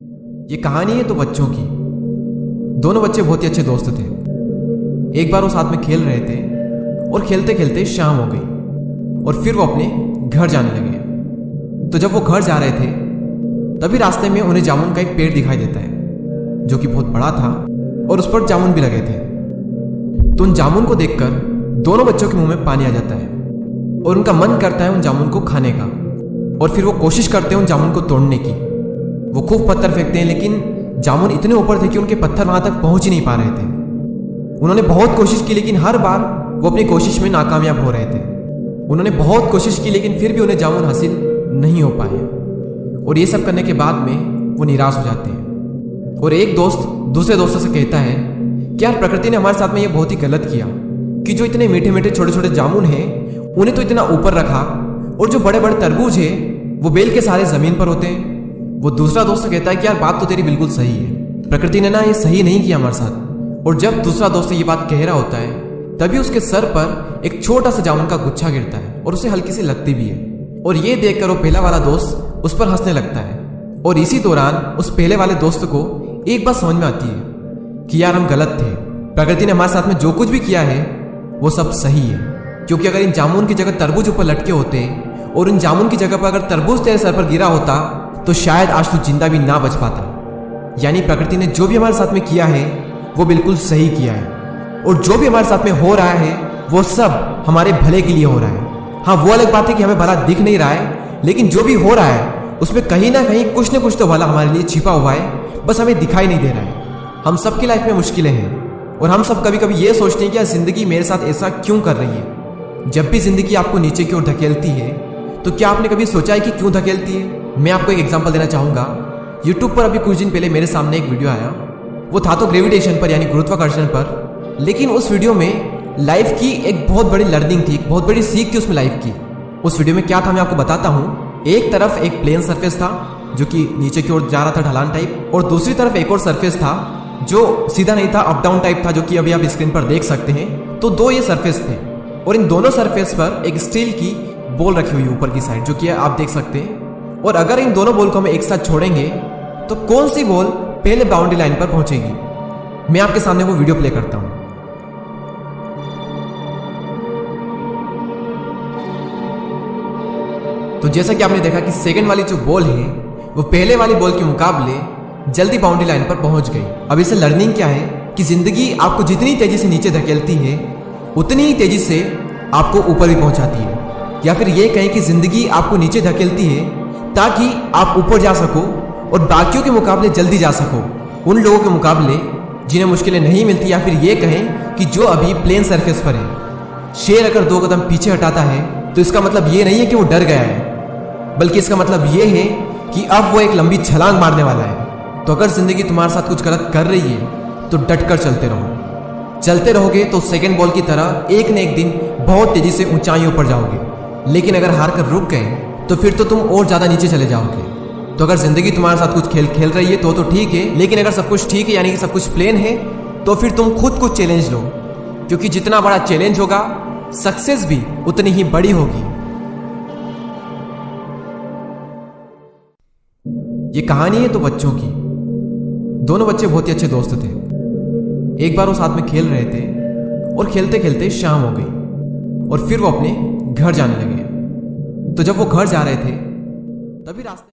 ये कहानी है तो बच्चों की। दोनों बच्चे बहुत ही अच्छे दोस्त थे। एक बार वो साथ में खेल रहे थे और खेलते खेलते शाम हो गई और फिर वो अपने घर जाने लगे। तो जब वो घर जा रहे थे तभी रास्ते में उन्हें जामुन का एक पेड़ दिखाई देता है जो कि बहुत बड़ा था और उस पर जामुन भी लगे थे। तो उन जामुन को देखकर दोनों बच्चों के मुंह में पानी आ जाता है और उनका मन करता है उन जामुन को खाने का। और फिर वो कोशिश करते हैं उन जामुन को तोड़ने की। वो खूब पत्थर फेंकते हैं लेकिन जामुन इतने ऊपर थे कि उनके पत्थर वहां तक पहुंच ही नहीं पा रहे थे। उन्होंने बहुत कोशिश की लेकिन हर बार वो अपनी कोशिश में नाकामयाब हो रहे थे। उन्होंने बहुत कोशिश की लेकिन फिर भी उन्हें जामुन हासिल नहीं हो पाए और ये सब करने के बाद में वो निराश हो जाते हैं। और एक दोस्त दूसरे दोस्तों से कहता है कि यार प्रकृति ने हमारे साथ में ये बहुत ही गलत किया कि जो इतने मीठे मीठे छोटे छोटे जामुन हैं उन्हें तो इतना ऊपर रखा और जो बड़े बड़े तरबूज है वो बेल के सारे जमीन पर होते हैं। वो दूसरा दोस्त कहता है कि यार बात तो तेरी बिल्कुल सही है, प्रकृति ने ना ये सही नहीं किया हमारे साथ। और जब दूसरा दोस्त ये बात कह रहा होता है तभी उसके सर पर एक छोटा सा जामुन का गुच्छा गिरता है और उसे हल्की सी लगती भी है। और ये देखकर वो पहला वाला दोस्त उस पर हंसने लगता है। और इसी दौरान उस पहले वाले दोस्त को एक बात समझ में आती है कि यार हम गलत थे, प्रकृति ने हमारे साथ में जो कुछ भी किया है वो सब सही है। क्योंकि अगर इन जामुन की जगह तरबूज ऊपर लटके होते और इन जामुन की जगह पर अगर तरबूज तेरे सर पर गिरा होता तो शायद आज तू जिंदा भी ना बच पाता। यानी प्रकृति ने जो भी हमारे साथ में किया है वो बिल्कुल सही किया है और जो भी हमारे साथ में हो रहा है वो सब हमारे भले के लिए हो रहा है। हाँ, वो अलग बात है कि हमें भला दिख नहीं रहा है लेकिन जो भी हो रहा है उसमें कहीं ना कहीं कुछ ना कुछ तो भला हमारे लिए छिपा हुआ है, बस हमें दिखाई नहीं दे रहा है। हम सबकी लाइफ में मुश्किलें हैं और हम सब कभी कभी ये सोचते हैं कि जिंदगी मेरे साथ ऐसा क्यों कर रही है। जब भी जिंदगी आपको नीचे की ओर धकेलती है तो क्या आपने कभी सोचा है कि क्यों धकेलती है? मैं आपको एक एग्जांपल देना चाहूंगा। यूट्यूब पर अभी कुछ दिन पहले मेरे सामने एक वीडियो आया, वो था तो ग्रेविटेशन पर यानी गुरुत्वाकर्षण पर, लेकिन उस वीडियो में लाइफ की एक बहुत बड़ी लर्निंग थी, एक बहुत बड़ी सीख थी उसमें लाइफ की। उस वीडियो में क्या था मैं आपको बताता हूँ। एक तरफ एक प्लेन सरफेस था जो कि नीचे की ओर जा रहा था ढलान टाइप, और दूसरी तरफ एक और सरफेस था जो सीधा नहीं था, अप डाउन टाइप था, जो कि अभी आप स्क्रीन पर देख सकते हैं। तो दो ये सरफेस थे और इन दोनों सरफेस पर एक स्टील की बॉल रखी हुई ऊपर की साइड, जो कि आप देख सकते हैं। और अगर इन दोनों बॉल को हम एक साथ छोड़ेंगे तो कौन सी बॉल पहले बाउंड्री लाइन पर पहुंचेगी? मैं आपके सामने वो वीडियो प्ले करता हूं। तो जैसा कि आपने देखा कि सेकंड वाली जो बॉल है वो पहले वाली बॉल के मुकाबले जल्दी बाउंड्री लाइन पर पहुंच गई। अब इससे लर्निंग क्या है कि जिंदगी आपको जितनी तेजी से नीचे धकेलती है उतनी ही तेजी से आपको ऊपर भी पहुंचाती है। या फिर ये कहें कि जिंदगी आपको नीचे धकेलती है ताकि आप ऊपर जा सको और बाकियों के मुकाबले जल्दी जा सको, उन लोगों के मुकाबले जिन्हें मुश्किलें नहीं मिलती। या फिर ये कहें कि जो अभी प्लेन सरफेस पर है। शेर अगर 2 कदम पीछे हटाता है तो इसका मतलब ये नहीं है कि वो डर गया है, बल्कि इसका मतलब ये है कि अब वो एक लंबी छलांग मारने वाला है। तो अगर जिंदगी तुम्हारे साथ कुछ गलत कर रही है तो डटकर चलते रहो। चलते रहोगे तो सेकंड बॉल की तरह एक न एक दिन बहुत तेजी से ऊंचाइयों पर जाओगे। लेकिन अगर हार कर रुक गए तो फिर तो तुम और ज्यादा नीचे चले जाओगे। तो अगर जिंदगी तुम्हारे साथ कुछ खेल खेल रही है तो ठीक है, लेकिन अगर सब कुछ ठीक है यानी कि सब कुछ प्लेन है तो फिर तुम खुद को चैलेंज लो, क्योंकि जितना बड़ा चैलेंज होगा सक्सेस भी उतनी ही बड़ी होगी। ये कहानी है तो बच्चों की। दोनों बच्चे बहुत ही अच्छे दोस्त थे। एक बार वो साथ में खेल रहे थे और खेलते खेलते शाम हो गई और फिर वो अपने घर जाने लगे। तो जब वो घर जा रहे थे तभी रास्ते